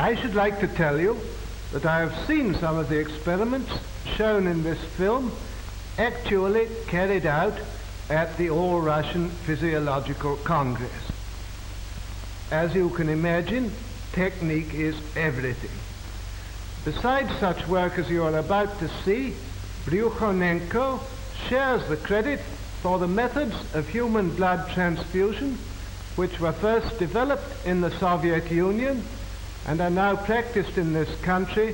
I should like to tell you that I have seen some of the experiments shown in this film actually carried out at the All-Russian Physiological Congress. As you can imagine, technique is everything. Besides such work as you are about to see, Bryukhanenko shares the credit for the methods of human blood transfusion which were first developed in the Soviet Union and are now practiced in this country,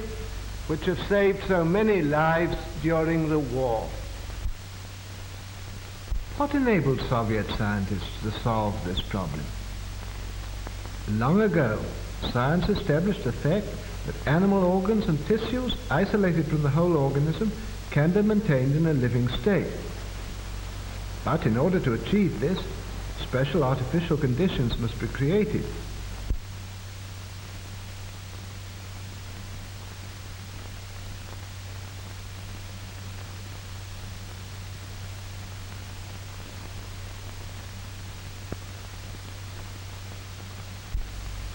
which have saved so many lives during the war. What enabled Soviet scientists to solve this problem? Long ago, science established the fact that animal organs and tissues isolated from the whole organism can be maintained in a living state. But in order to achieve this, special artificial conditions must be created.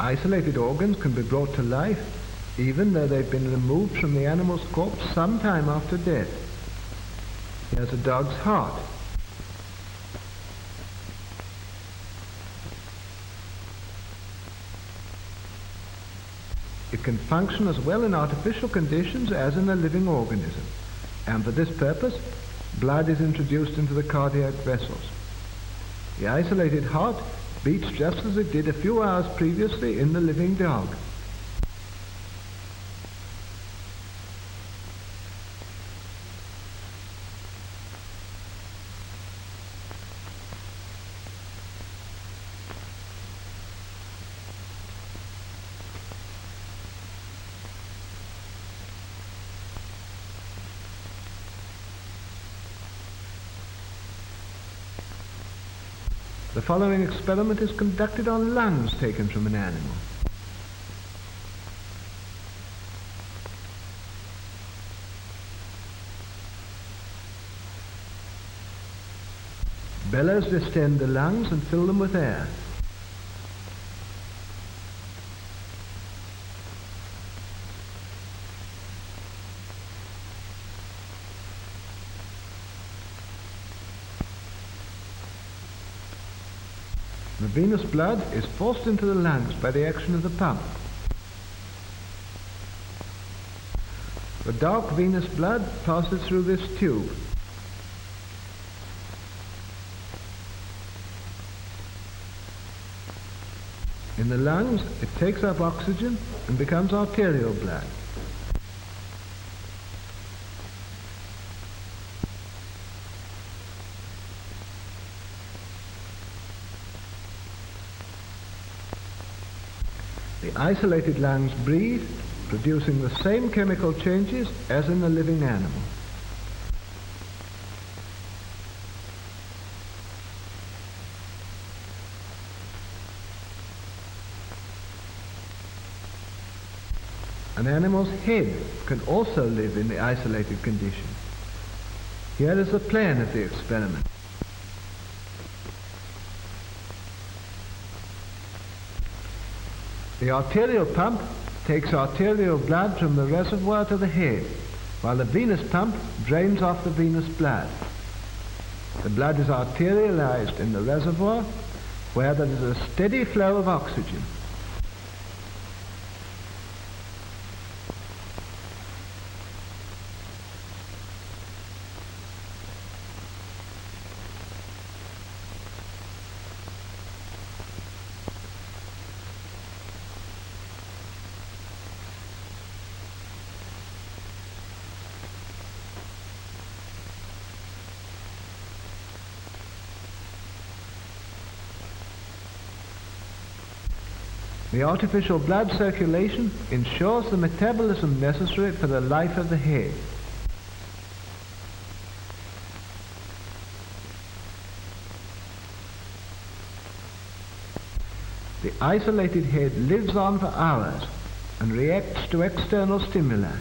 Isolated organs can be brought to life even though they've been removed from the animal's corpse some time after death. Here's a dog's heart. It can function as well in artificial conditions as in a living organism, and for this purpose, blood is introduced into the cardiac vessels. The isolated heart beats just as it did a few hours previously in the living dog. The following experiment is conducted on lungs taken from an animal. Bellows distend the lungs and fill them with air. The venous blood is forced into the lungs by the action of the pump. The dark venous blood passes through this tube. In the lungs, it takes up oxygen and becomes arterial blood. The isolated lungs breathe, producing the same chemical changes as in the living animal. An animal's head can also live in the isolated condition. Here is the plan of the experiment. The arterial pump takes arterial blood from the reservoir to the head, while the venous pump drains off the venous blood. The blood is arterialized in the reservoir, where there is a steady flow of oxygen. The artificial blood circulation ensures the metabolism necessary for the life of the head. The isolated head lives on for hours and reacts to external stimuli.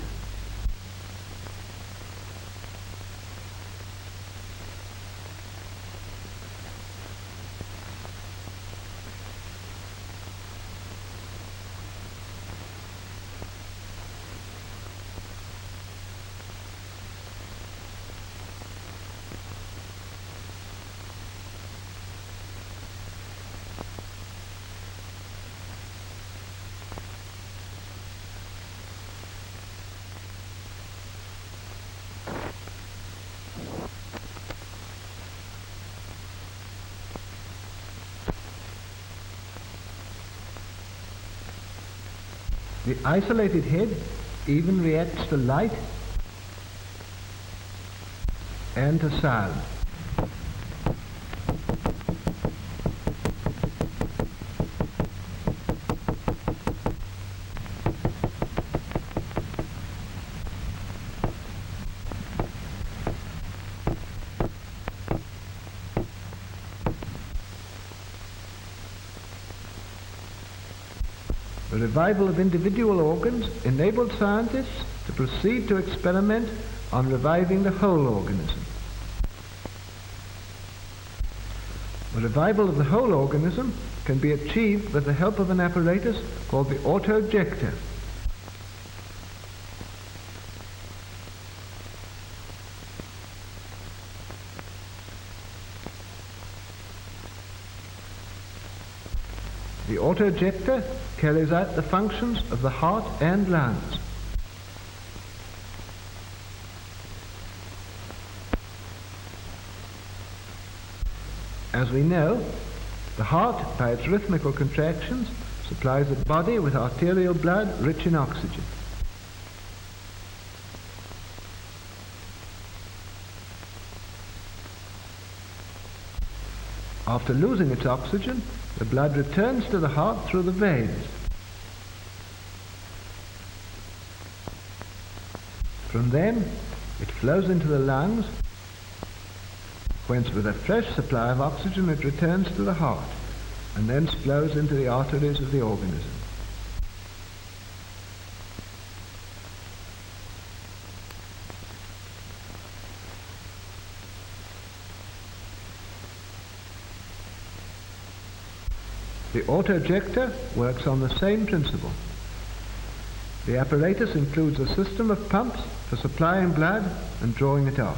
The isolated head even reacts to light and to sound. The revival of individual organs enabled scientists to proceed to experiment on reviving the whole organism. The revival of the whole organism can be achieved with the help of an apparatus called the autojector. The autojector carries out the functions of the heart and lungs. As we know, the heart, by its rhythmical contractions, supplies the body with arterial blood rich in oxygen. After losing its oxygen, the blood returns to the heart through the veins. From them, it flows into the lungs, whence with a fresh supply of oxygen it returns to the heart, and thence flows into the arteries of the organism. The autojector works on the same principle. The apparatus includes a system of pumps for supplying blood and drawing it off.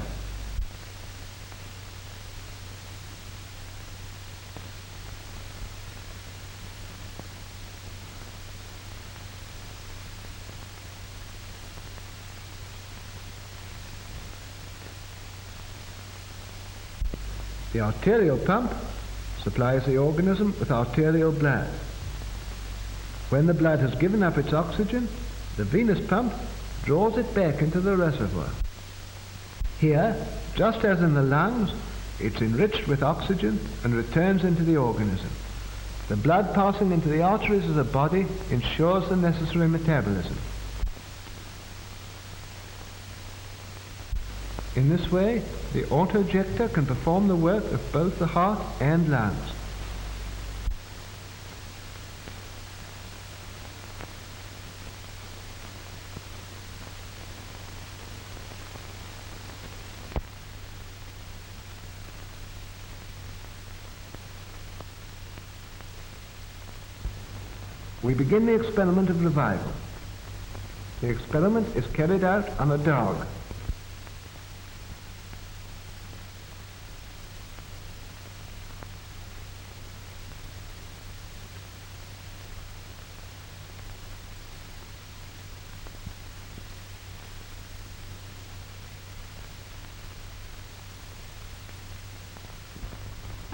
The arterial pump supplies the organism with arterial blood. When the blood has given up its oxygen, the venous pump draws it back into the reservoir. Here, just as in the lungs, it's enriched with oxygen and returns into the organism. The blood passing into the arteries of the body ensures the necessary metabolism. In this way, the autojector can perform the work of both the heart and lungs. We begin the experiment of revival. The experiment is carried out on a dog.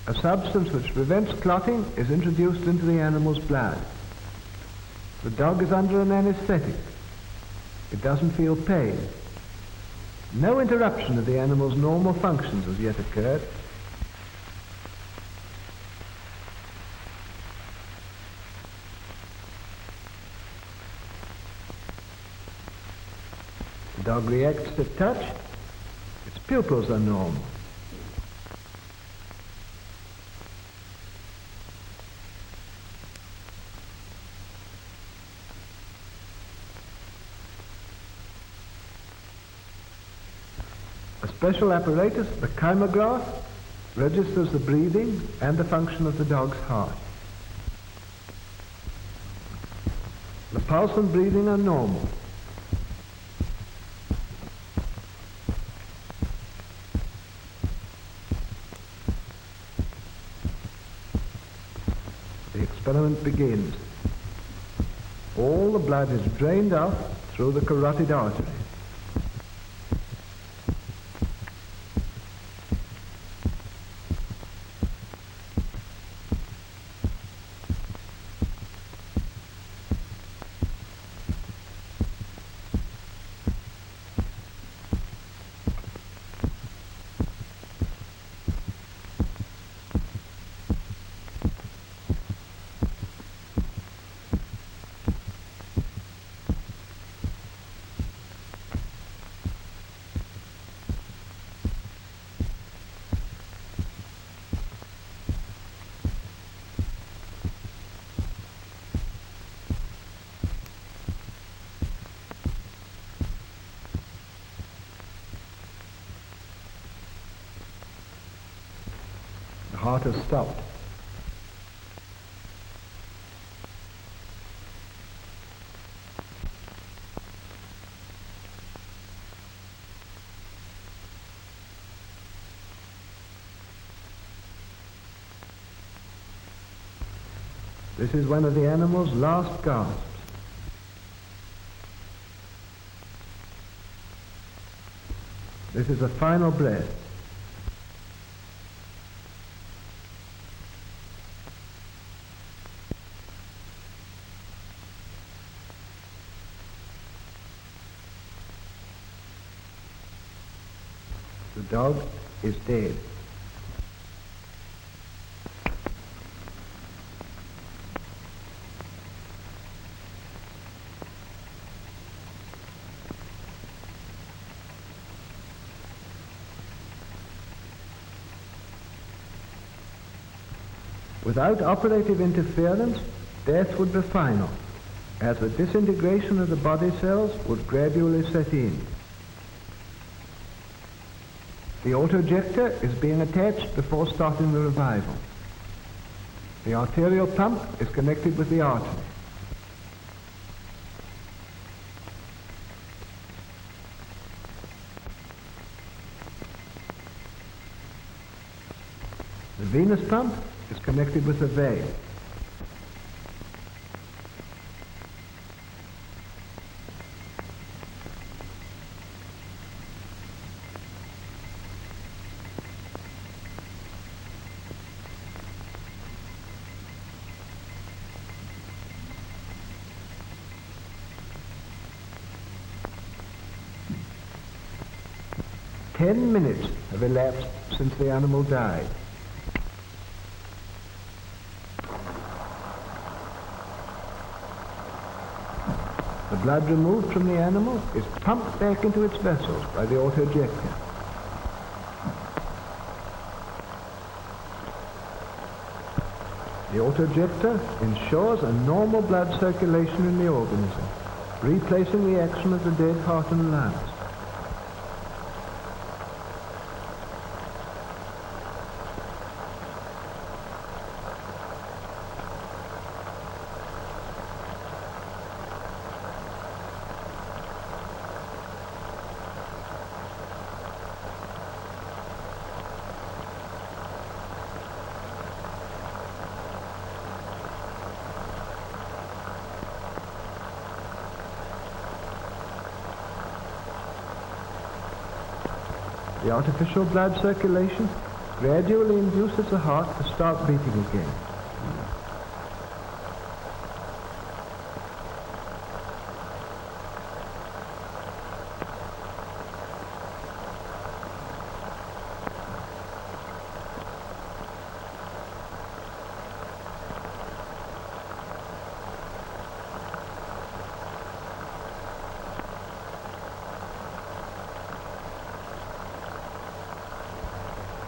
A substance which prevents clotting is introduced into the animal's blood. The dog is under an anesthetic. It doesn't feel pain. No interruption of the animal's normal functions has yet occurred. The dog reacts to touch. Its pupils are normal. A special apparatus, the kymograph, registers the breathing and the function of the dog's heart. The pulse and breathing are normal. The experiment begins. All the blood is drained off through the carotid artery. heart has stopped. This is one of the animal's last gasps. This is a final breath. The dog is dead. Without operative interference, death would be final, as the disintegration of the body cells would gradually set in. The autojector is being attached before starting the revival. The arterial pump is connected with the artery. The venous pump is connected with the vein. Ten minutes have elapsed since the animal died. The blood removed from the animal is pumped back into its vessels by the autojector. The autojector ensures a normal blood circulation in the organism, replacing the action of the dead heart and lungs. The artificial blood circulation gradually induces the heart to start beating again.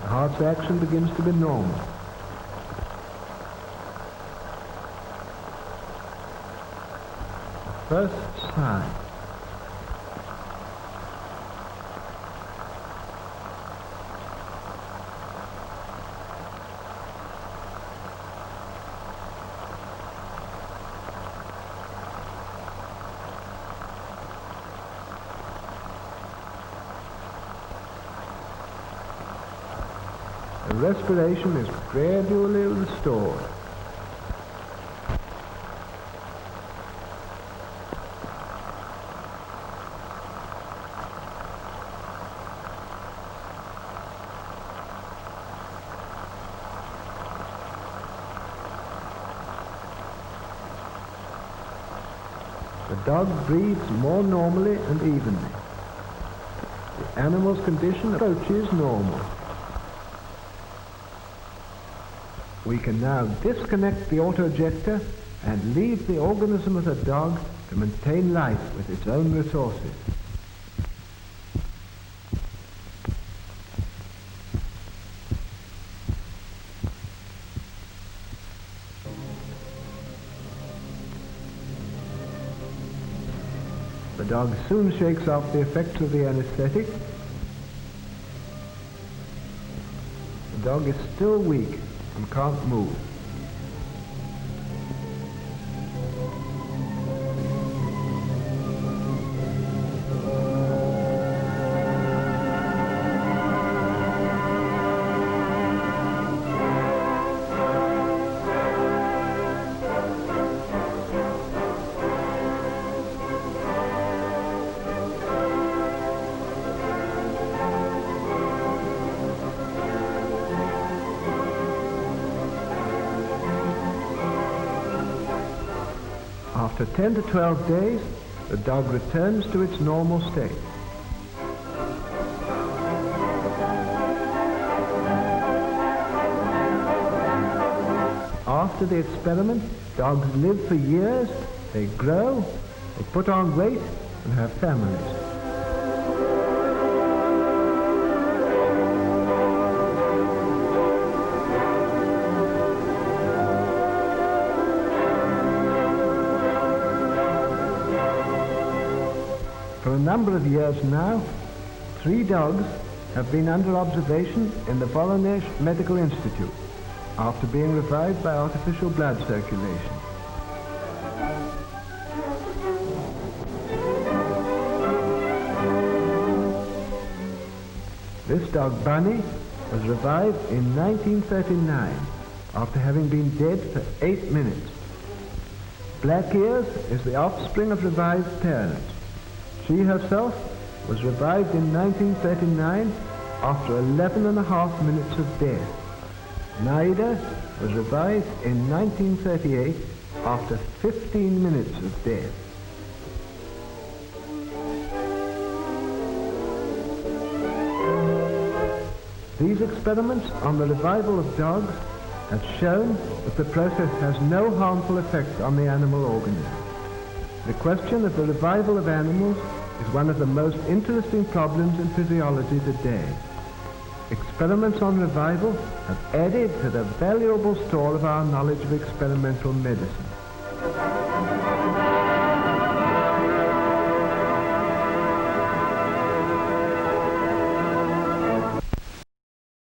The heart's action begins to be normal. First sign. The respiration is gradually restored. The dog breathes more normally and evenly. The animal's condition approaches normal. We can now disconnect the autojector and leave the organism of the dog to maintain life with its own resources. The dog soon shakes off the effects of the anesthetic. The dog is still weak, and can't move. After 10 to 12 days, the dog returns to its normal state. After the experiment, dogs live for years, they grow, they put on weight, and have families. For a number of years now, 3 dogs have been under observation in the Voronezh Medical Institute after being revived by artificial blood circulation. This dog, Bunny, was revived in 1939 after having been dead for 8 minutes. Black Ears is the offspring of revived parents. She herself was revived in 1939 after 11.5 minutes of death. Naida was revived in 1938 after 15 minutes of death. These experiments on the revival of dogs have shown that the process has no harmful effects on the animal organism. The question of the revival of animals is one of the most interesting problems in physiology today. Experiments on revival have added to the valuable store of our knowledge of experimental medicine.